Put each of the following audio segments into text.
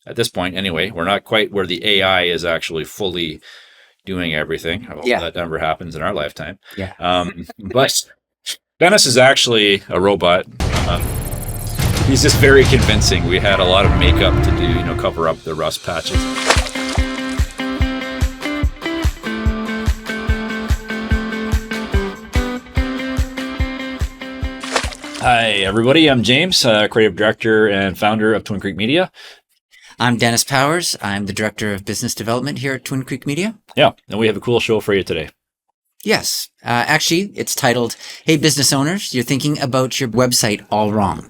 at this point anyway. We're not quite where the AI is actually fully doing everything. I hope Yeah. that never happens in our lifetime. Yeah. But Dennis is actually a robot. He's just very convincing. We had a lot of makeup to do, cover up the rust patches. Hi, everybody. I'm James, creative director and founder of Twin Creek Media. I'm Dennis Powers. I'm the Director of Business Development here at Twin Creek Media. Yeah, and we have a cool show for you today. Yes. Actually, it's titled, Hey, Business Owners, You're Thinking About Your Website All Wrong.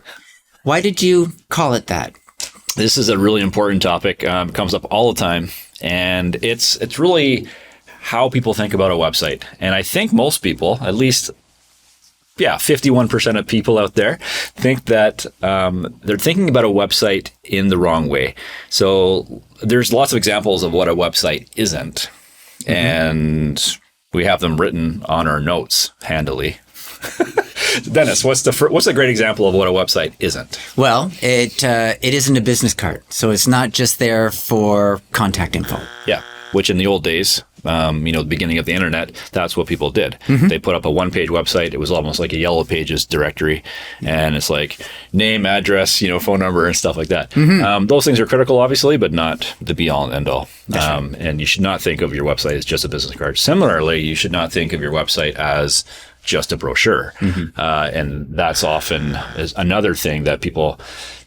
Why did you call it that? This is a really important topic. Comes up all the time, and it's really how people think about a website. And I think most people, at least 51% of people out there think that they're thinking about a website in the wrong way. So there's lots of examples of what a website isn't. Mm-hmm. And we have them written on our notes handily. Dennis, what's a great example of what a website isn't? Well, it isn't a business card. So it's not just there for contact info. Yeah, which in the old days, the beginning of the internet, that's what people did. Mm-hmm. They put up a one-page website. It was almost like a Yellow Pages directory. And it's like name, address, phone number and stuff like that. Mm-hmm. Those things are critical, obviously, but not the be-all and end-all. Right. And you should not think of your website as just a business card. Similarly, you should not think of your website as just a brochure. Mm-hmm. And that's often is another thing that people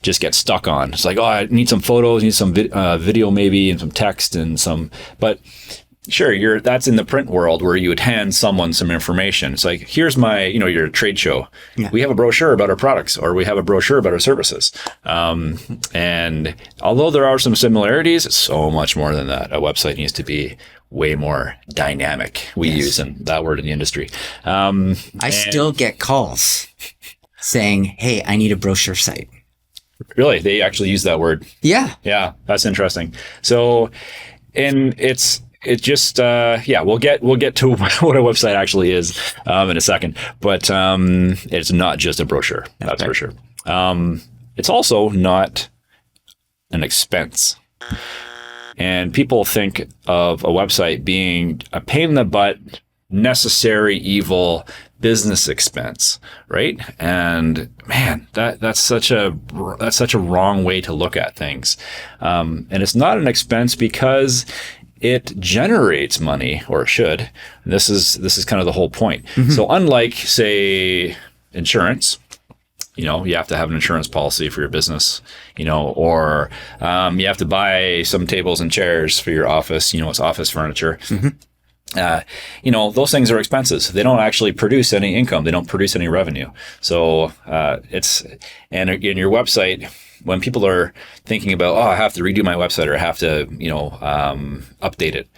just get stuck on. It's like, I need some photos, need some video maybe, and some text and some, but sure, that's in the print world where you would hand someone some information. It's like, here's my, your trade show. Yeah. We have a brochure about our products, or we have a brochure about our services. And although there are some similarities, it's so much more than that. A website needs to be way more dynamic. We use that word in the industry. I still get calls saying, hey, I need a brochure site. Really? They actually use that word? Yeah. Yeah, that's interesting. So, and it's just, we'll get to what a website actually is in a second, but it's not just a brochure. That's for sure. It's also not an expense. And people think of a website being a pain in the butt, necessary evil business expense, right? And man, that's such a wrong way to look at things. And it's not an expense because it generates money, or it should. And this is kind of the whole point. Mm-hmm. So unlike, say, insurance, you have to have an insurance policy for your business, or you have to buy some tables and chairs for your office, it's office furniture. Mm-hmm. Those things are expenses. They don't actually produce any income. They don't produce any revenue. So and in your website, when people are thinking about, I have to redo my website, or I have to, update it.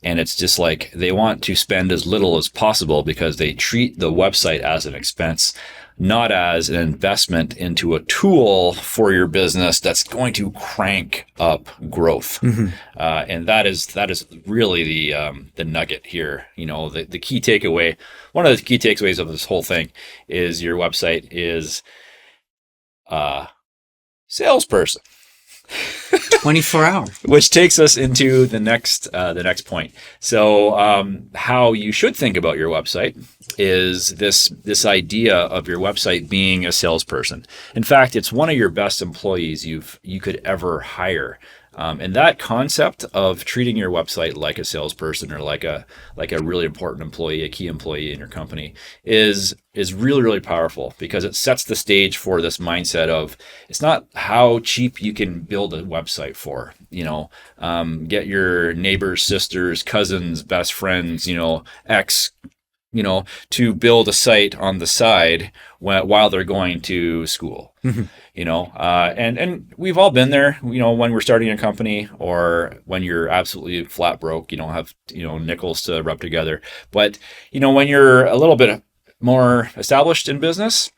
And it's just like they want to spend as little as possible because they treat the website as an expense, not as an investment into a tool for your business that's going to crank up growth. Mm-hmm. And that is really the nugget here. The key takeaway, one of the key takeaways of this whole thing is your website is a salesperson. 24 hours. Which takes us into the next point. So how you should think about your website is this idea of your website being a salesperson. In fact, it's one of your best employees you could ever hire. And that concept of treating your website like a salesperson, or like a really important employee, a key employee in your company, is really, really powerful, because it sets the stage for this mindset of, it's not how cheap you can build a website for. Get your neighbors, sisters, cousins, best friends, ex, to build a site on the side while they're going to school. Mm-hmm. And we've all been there, when we're starting a company, or when you're absolutely flat broke, you don't have, nickels to rub together. But, when you're a little bit more established in business,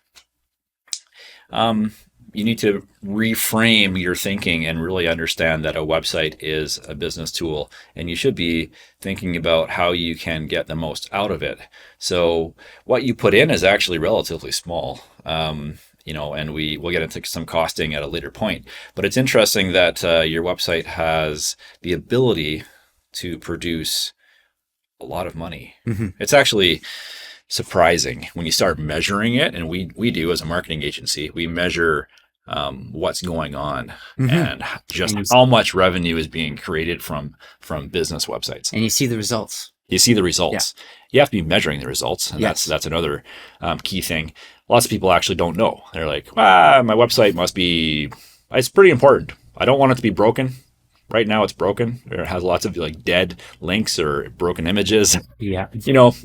you need to reframe your thinking and really understand that a website is a business tool, and you should be thinking about how you can get the most out of it. So what you put in is actually relatively small. and we'll get into some costing at a later point. But it's interesting that your website has the ability to produce a lot of money. It's actually surprising when you start measuring it, and we do as a marketing agency. We measure what's going on and just how much revenue is being created from business websites. And you see the results. You see the results. Yeah. You have to be measuring the results, and that's another key thing. Lots of people actually don't know. They're like, my website must be. It's pretty important. I don't want it to be broken. Right now, it's broken. Or it has lots of like dead links or broken images. Yeah, because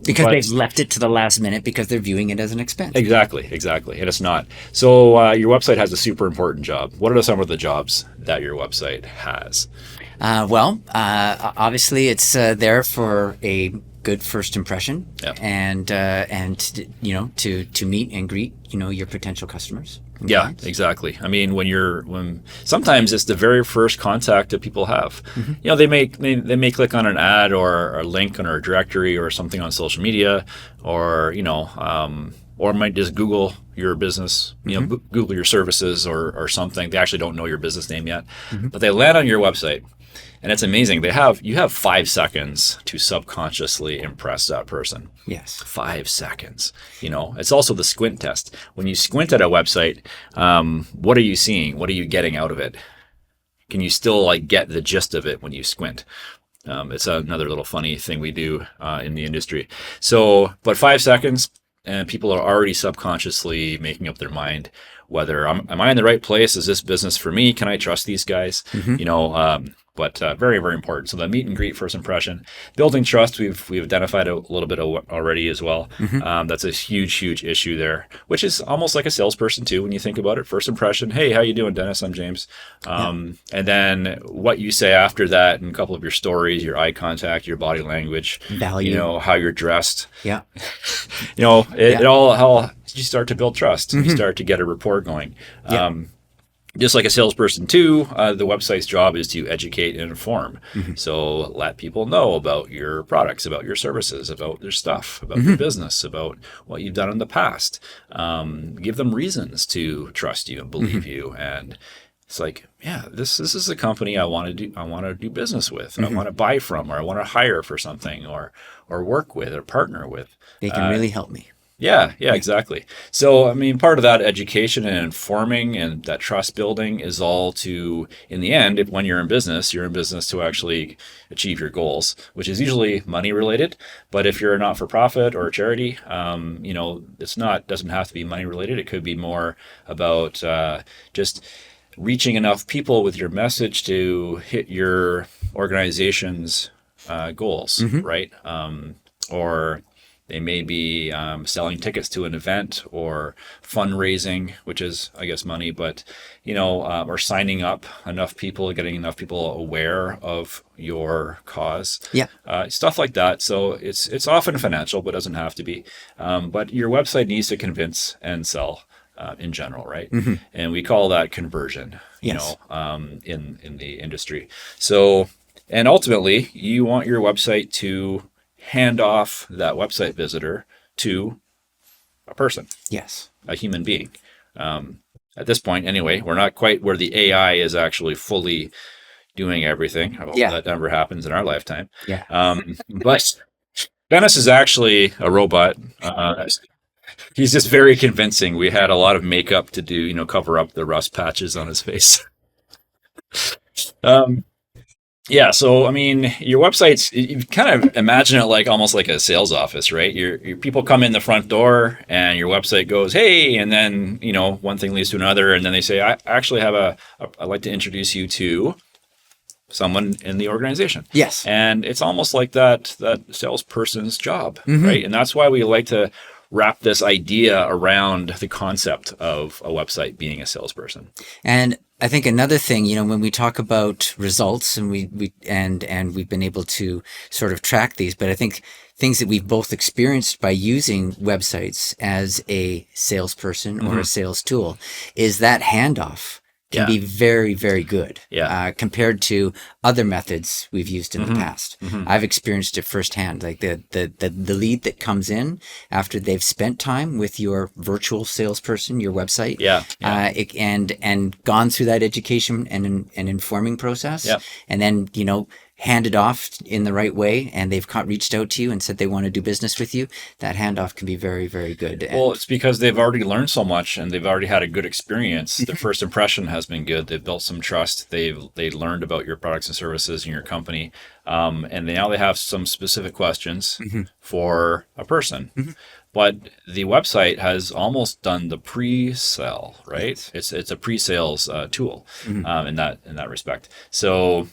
they've left it to the last minute because they're viewing it as an expense. Exactly, and it's not. So your website has a super important job. What are some of the jobs that your website has? Obviously, it's there for a good first impression, and to meet and greet your potential customers. Yeah, clients. Exactly. I mean, when sometimes it's the very first contact that people have. They may click on an ad or a link on our directory or something on social media, or might just Google your business, Google your services or something. They actually don't know your business name yet, but they land on your website. And it's amazing. You have 5 seconds to subconsciously impress that person. Yes. 5 seconds. It's also the squint test. When you squint at a website, what are you seeing? What are you getting out of it? Can you still get the gist of it when you squint? It's another little funny thing we do in the industry. So, but 5 seconds, and people are already subconsciously making up their mind whether am I in the right place? Is this business for me? Can I trust these guys? But very, very important. So the meet and greet first impression, building trust, we've identified a little bit already as well. That's a huge issue there, which is almost like a salesperson too when you think about it. First impression, hey, how you doing, Dennis? I'm James. And then what you say after that, and a couple of your stories, your eye contact, your body language, value, how you're dressed. Yeah. It all you start to build trust and you start to get a rapport going. Just like a salesperson too, the website's job is to educate and inform. So let people know about your products, about your services, about their stuff, about your business, about what you've done in the past. Give them reasons to trust you and believe you. And it's like, this is a company I want to do business with. I want to buy from, or I want to hire for something, or work with, or partner with. They can really help me. Yeah, exactly. So, I mean, part of that education and informing and that trust building is all to, in the end, when you're in business to actually achieve your goals, which is usually money related. But if you're a not-for-profit or a charity, doesn't have to be money related. It could be more about just reaching enough people with your message to hit your organization's goals, right? Or they may be selling tickets to an event, or fundraising, which is, I guess, money, but, or signing up enough people, getting enough people aware of your cause. Stuff like that. So it's often financial, but doesn't have to be. But your website needs to convince and sell in general, right? And we call that conversion, in the industry. So, and ultimately, you want your website to hand off that website visitor to a person. Yes. A human being. At this point, anyway, we're not quite where the AI is actually fully doing everything. I hope that never happens in our lifetime. But Dennis is actually a robot. He's just very convincing. We had a lot of makeup to do, cover up the rust patches on his face. So I mean, your websites, you kind of imagine it like almost like a sales office, right? Your people come in the front door and your website goes, hey, and then, one thing leads to another. And then they say, I actually have I'd like to introduce you to someone in the organization. Yes. And it's almost like that salesperson's job, right? And that's why we like to wrap this idea around the concept of a website being a salesperson. And I think another thing, when we talk about results, and we've been able to sort of track these, but I think things that we've both experienced by using websites as a salesperson or a sales tool is that handoff can be very, very good compared to other methods we've used in the past. I've experienced it firsthand, like the lead that comes in after they've spent time with your virtual salesperson, your website, and gone through that education and informing process, and then, handed off in the right way, and they've reached out to you and said they want to do business with you, that handoff can be very, very good. Well, it's because they've already learned so much and they've already had a good experience. Their first impression has been good. They've built some trust. They learned about your products and services and your company. And now they have some specific questions for a person. But the website has almost done the pre-sale, right? It's a pre-sales tool in that respect. So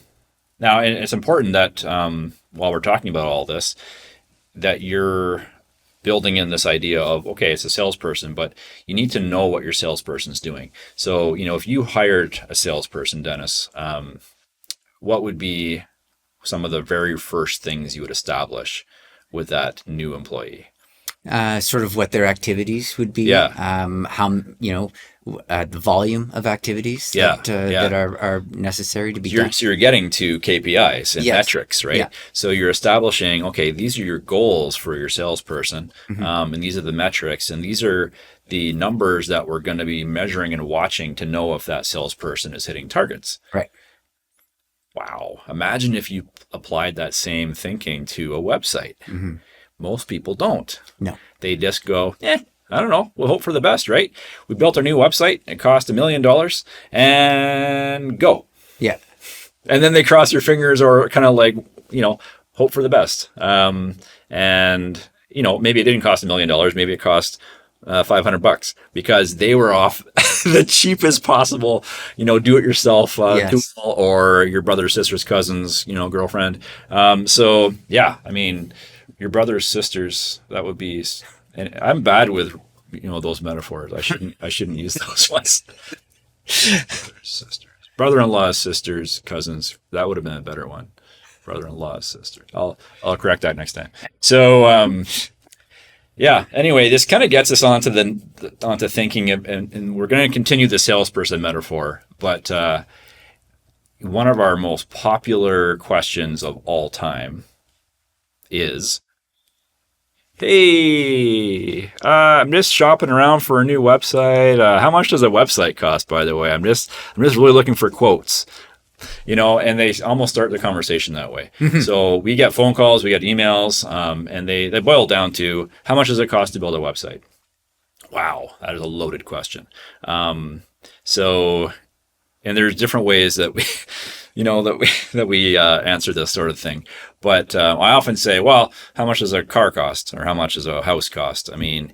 now, and it's important that while we're talking about all this, that you're building in this idea of, okay, it's a salesperson, but you need to know what your salesperson's doing. So, if you hired a salesperson, Dennis, what would be some of the very first things you would establish with that new employee? Sort of what their activities would be. How, the volume of activities that are necessary to be done. So you're getting to KPIs and metrics, right? So you're establishing, okay, these are your goals for your salesperson, and these are the metrics, and these are the numbers that we're going to be measuring and watching to know if that salesperson is hitting targets. Right. Wow. Imagine if you applied that same thinking to a website. Most people don't. No. They just go, I don't know. We'll hope for the best, right? We built our new website. It cost $1 million and go. Yeah. And then they cross their fingers or kind of like, hope for the best. And, maybe it didn't cost $1 million. Maybe it cost $500 because they were off the cheapest possible, do it yourself tool or your brother's sister's cousin's, girlfriend. So yeah, I mean, your brother's sisters, that would be, and I'm bad with, those metaphors. I shouldn't use those ones. Sisters, brother-in-law's sisters, cousins, that would have been a better one. Brother-in-law's sisters. I'll correct that next time. So, anyway, this kind of gets us onto thinking, and we're going to continue the salesperson metaphor, but one of our most popular questions of all time is, hey, I'm just shopping around for a new website. How much does a website cost, by the way? I'm just really looking for quotes. And they almost start the conversation that way. So we get phone calls, we get emails, and they boil down to, how much does it cost to build a website? Wow, that is a loaded question. And there's different ways that we, that we answer this sort of thing. But I often say, well, how much does a car cost, or how much does a house cost? I mean,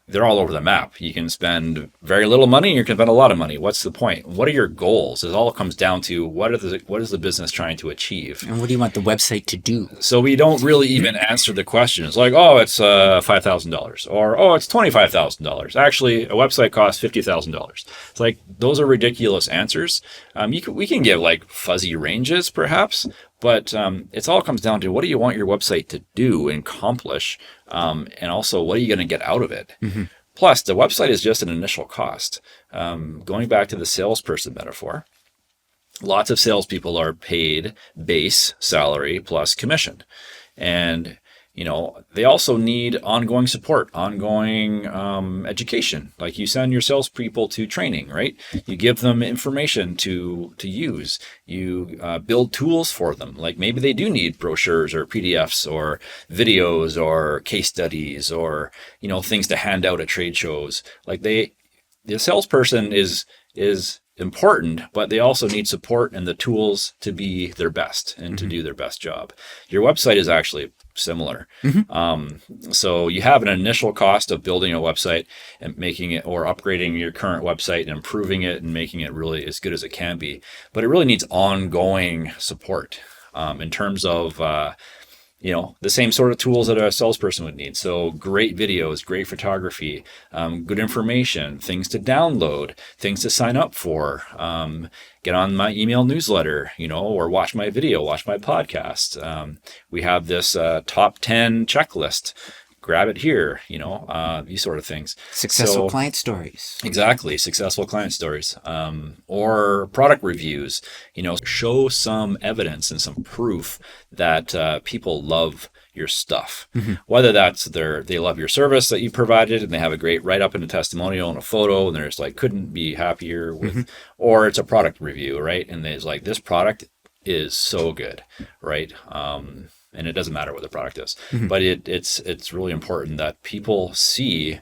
they're all over the map. You can spend very little money, or you can spend a lot of money. What's the point? What are your goals? It all comes down to what is the business trying to achieve? And what do you want the website to do? So we don't really even answer the question. It's like, oh, it's $5,000, or oh, it's $25,000. Actually, a website costs $50,000. It's like, those are ridiculous answers. We can give like fuzzy ranges, perhaps. But it all comes down to, what do you want your website to do and accomplish? And also, what are you going to get out of it? Plus, the website is just an initial cost. Going back to the salesperson metaphor, lots of salespeople are paid base salary plus commission. And they also need ongoing support, ongoing education. Like, you send your salespeople to training, right? You give them information to use. You build tools for them. Like, maybe they do need brochures or PDFs or videos or case studies or, things to hand out at trade shows. Like, the salesperson is important, but they also need support and the tools to be their best and to do their best job. Your website is actually similar. So you have an initial cost of building a website and making it, or upgrading your current website and improving it and making it really as good as it can be. But it really needs ongoing support in terms of the same sort of tools that a salesperson would need. So great videos, great photography, good information, things to download, things to sign up for, get on my email newsletter, or watch my video, watch my podcast. We have this top 10 checklist. grab it here, these sort of things. Successful client stories. Exactly. Successful client stories, or product reviews, show some evidence and some proof that people love your stuff, whether that's they love your service that you provided and they have a great write-up and a testimonial and a photo and they're just like, couldn't be happier with, or it's a product review, right? And there's like, this product is so good, right? And it doesn't matter what the product is, but it's really important that people see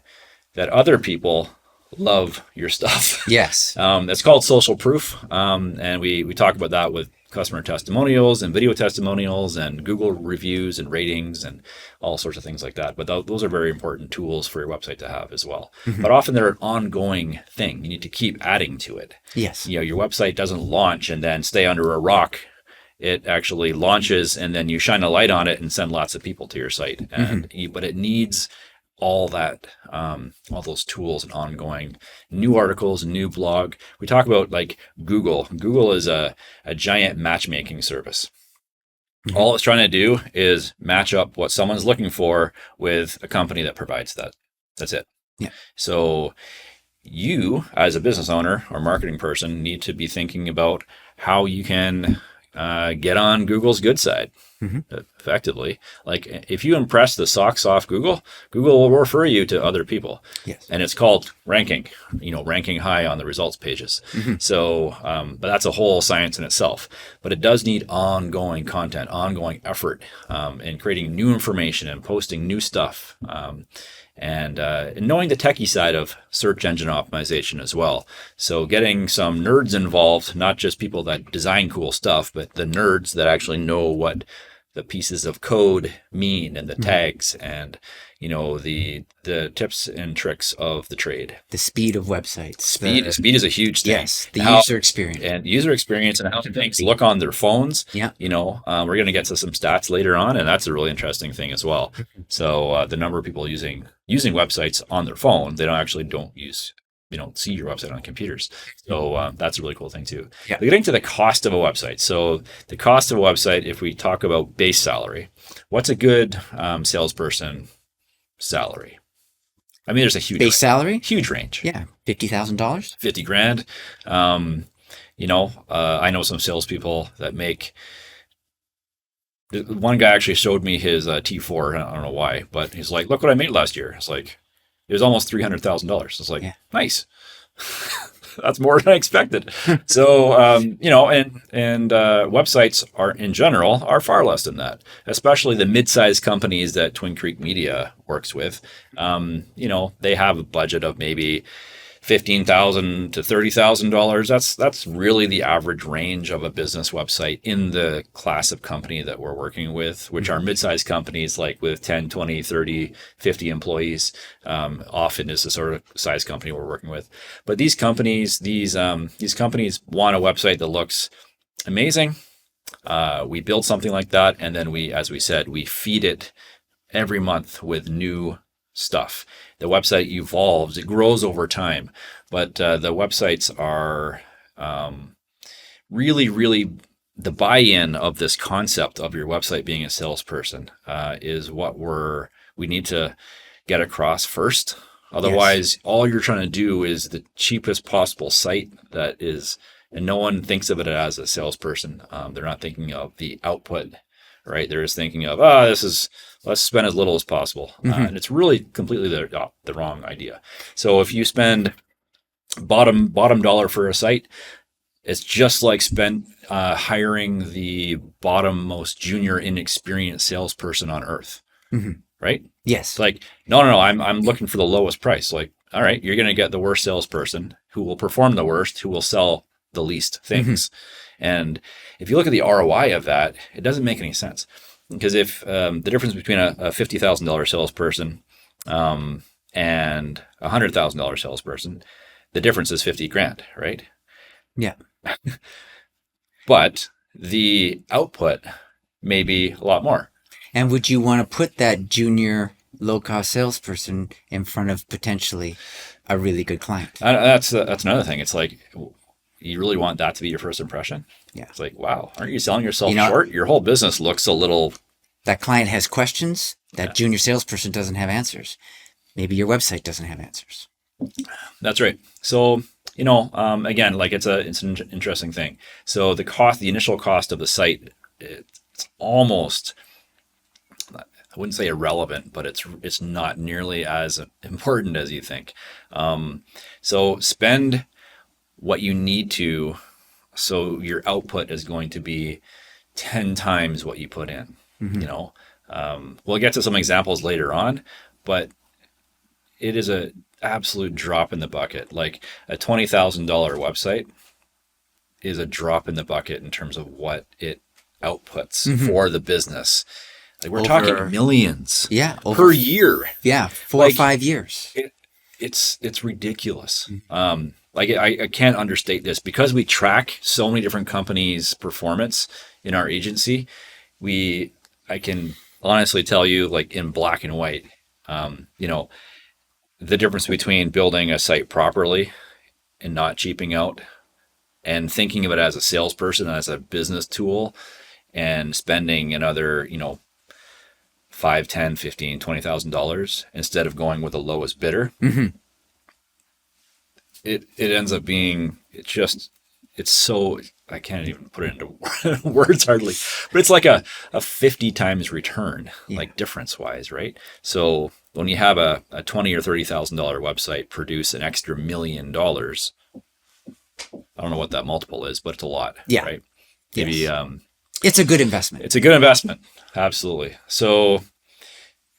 that other people love your stuff. Yes. It's called social proof. And we talk about that with customer testimonials and video testimonials and Google reviews and ratings and all sorts of things like that. But those are very important tools for your website to have as well. But often they're an ongoing thing. You need to keep adding to it. Yes. Your website doesn't launch and then stay under a rock. It actually launches and then you shine a light on it and send lots of people to your site. But it needs all that, all those tools and ongoing new articles, new blog. We talk about like Google. Google is a giant matchmaking service. All it's trying to do is match up what someone's looking for with a company that provides that. That's it. Yeah. So you, as a business owner or marketing person, need to be thinking about how you can get on Google's good side effectively. Like if you impress the socks off Google, Google will refer you to other people. Yes. And it's called ranking, ranking high on the results pages. So, but that's a whole science in itself. But it does need ongoing content, ongoing effort in creating new information and posting new stuff. And knowing the techie side of search engine optimization as well. So getting some nerds involved, not just people that design cool stuff, but the nerds that actually know what the pieces of code mean and the tags and, the tips and tricks of the trade. The speed of websites. Speed is a huge thing. Yes, user experience. And user experience and how things look on their phones. Yeah. We're going to get to some stats later on, and that's a really interesting thing as well. So the number of people using websites on their phone, they don't see your website on computers. So that's a really cool thing too. Yeah. Getting to the cost of a website. So the cost of a website, if we talk about base salary, what's a good salesperson salary? I mean, there's a huge base salary? Huge range. Yeah. $50,000? $50,000. I know some salespeople that make. One guy actually showed me his T4. I don't know why, but he's like, "Look what I made last year." It's like, it was almost $300,000. It's like, nice. That's more than I expected. So, and websites in general are far less than that, especially the mid-sized companies that Twin Creek Media works with. They have a budget of maybe $15,000 to $30,000. That's really the average range of a business website in the class of company that we're working with, which are mid-sized companies like with 10, 20, 30, 50 employees. Often is the sort of size company we're working with. But these companies, these companies want a website that looks amazing. We build something like that, and then as we said, we feed it every month with new stuff. The website evolves, it grows over time, but the websites are really, really the buy-in of this concept of your website being a salesperson is what we need to get across first. Otherwise, all you're trying to do is the cheapest possible site that is, and no one thinks of it as a salesperson. They're not thinking of the output, right? They're just thinking of, let's spend as little as possible. And it's really completely the wrong idea. So if you spend bottom dollar for a site, it's just like hiring the bottom most junior inexperienced salesperson on earth, right? Yes. It's like, no, I'm looking for the lowest price. Like, all right, you're going to get the worst salesperson who will perform the worst, who will sell the least things. And if you look at the ROI of that, it doesn't make any sense. Because if the difference between a $50,000 salesperson and a $100,000 salesperson, the difference is $50,000, right? Yeah. But the output may be a lot more. And would you want to put that junior low-cost salesperson in front of potentially a really good client? That's another thing. It's like, you really want that to be your first impression? Yeah. It's like, wow, aren't you selling yourself short? Your whole business looks a little That client has questions. That junior salesperson doesn't have answers. Maybe your website doesn't have answers. That's right. So, again, like it's an interesting thing. So the initial cost of the site, it's almost, I wouldn't say irrelevant, but it's not nearly as important as you think. So spend what you need to, so your output is going to be 10 times what you put in. We'll get to some examples later on, but it is a absolute drop in the bucket. Like a $20,000 website is a drop in the bucket in terms of what it outputs for the business. Like we're talking millions per year. Yeah, 4 or 5 years. It's ridiculous. Like I can't understate this, because we track so many different companies' performance in our agency. I can honestly tell you, like in black and white, the difference between building a site properly and not cheaping out, and thinking of it as a salesperson, as a business tool, and spending another, $5, $10, $15, $20,000 instead of going with the lowest bidder. It ends up being, it's so, I can't even put it into words hardly, but it's like a 50 times return, like difference wise, right? So when you have a $20,000 or $30,000 website produce an extra $1 million, I don't know what that multiple is, but it's a lot, right? Maybe, it's a good investment. It's a good investment. Absolutely. So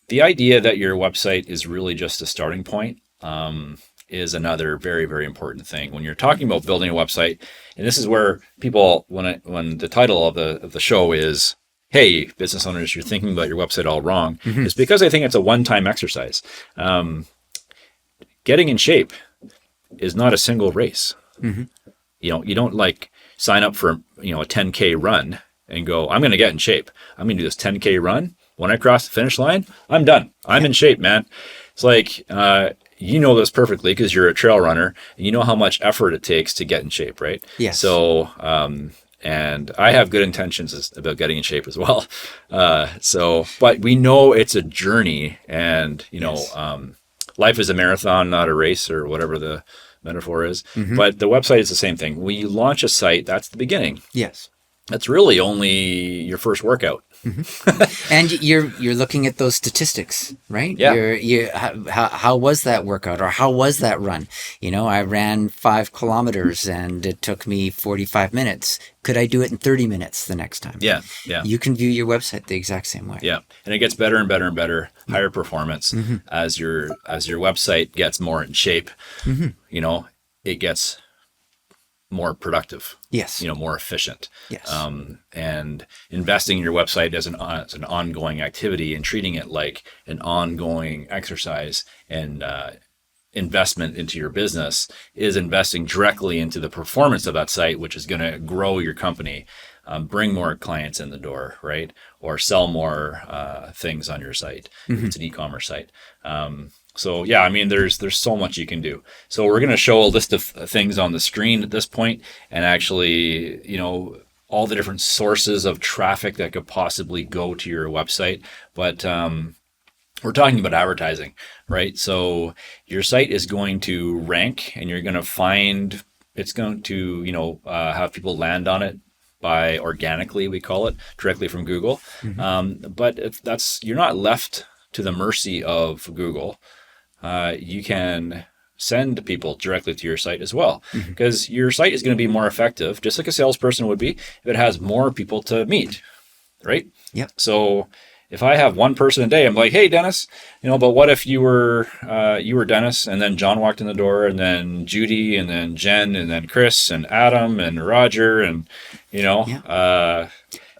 the idea that your website is really just a starting point, is another very, very important thing when you're talking about building a website. And this is where people, when the title of the show is, "Hey, business owners, you're thinking about your website all wrong," it's because I think it's a one-time exercise. Getting in shape is not a single race. You don't like sign up for a 10K run and go, "I'm going to get in shape. I'm going to do this 10K run. When I cross the finish line, I'm done. I'm in shape, man." It's like, this perfectly because you're a trail runner and you know how much effort it takes to get in shape, right? Yes. So, and I have good intentions about getting in shape as well. But we know it's a journey, and, life is a marathon, not a race, or whatever the metaphor is. But the website is the same thing. When you launch a site, that's the beginning. Yes. That's really only your first workout. And you're looking at those statistics, right? Yeah. How was that workout, or how was that run? I ran 5 kilometers and it took me 45 minutes. Could I do it in 30 minutes the next time? Yeah. You can view your website the exact same way. Yeah. And it gets better and better and better, higher performance as your website gets more in shape. It gets more productive. Yes. More efficient. Yes. And investing in your website as an ongoing activity, and treating it like an ongoing exercise and investment into your business is investing directly into the performance of that site, which is going to grow your company, bring more clients in the door, right? Or sell more things on your site. If it's an e-commerce site. So yeah, there's so much you can do. So we're going to show a list of things on the screen at this point, and actually, all the different sources of traffic that could possibly go to your website. But we're talking about advertising, right? So your site is going to rank, and you're going to find it's going to, have people land on it by organically, we call it, directly from Google. But you're not left to the mercy of Google. You can send people directly to your site as well, because your site is going to be more effective, just like a salesperson would be, if it has more people to meet, right? Yeah. So if I have one person a day, I'm like, "Hey, Dennis, but what if you were Dennis, and then John walked in the door, and then Judy, and then Jen, and then Chris, and Adam, and Roger, and or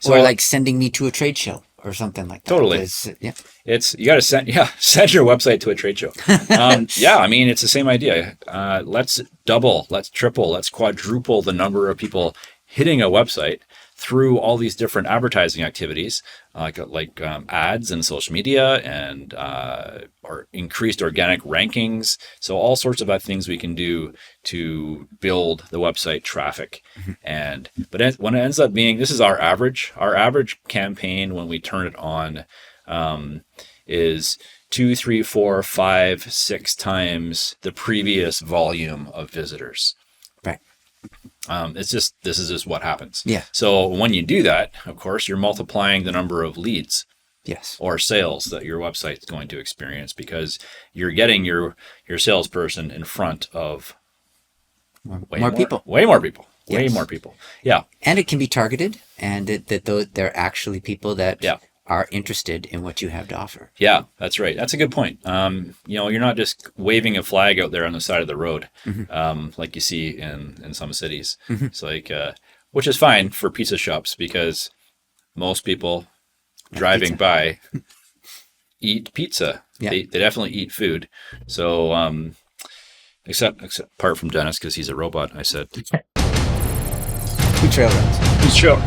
like sending me to a trade show or something like that. Totally. You got to send your website to a trade show. It's the same idea. Let's double, let's triple, let's quadruple the number of people hitting a website through all these different advertising activities, like ads and social media and or increased organic rankings. So all sorts of things we can do to build the website traffic. But when it ends up being, this is our average campaign when we turn it on is 2, 3, 4, 5, 6 times the previous volume of visitors. Right. This is just what happens. Yeah. So when you do that, of course, you're multiplying the number of leads. Yes. Or sales that your website is going to experience, because you're getting your salesperson in front of way more people. Yeah. And it can be targeted, and they're actually people that are interested in what you have to offer. Yeah, that's right. That's a good point. You're not just waving a flag out there on the side of the road, like you see in some cities. It's like, which is fine for pizza shops, because most people driving by eat pizza. Yeah. They definitely eat food. So, except apart from Dennis, because he's a robot, I said. We trail runs. Sure.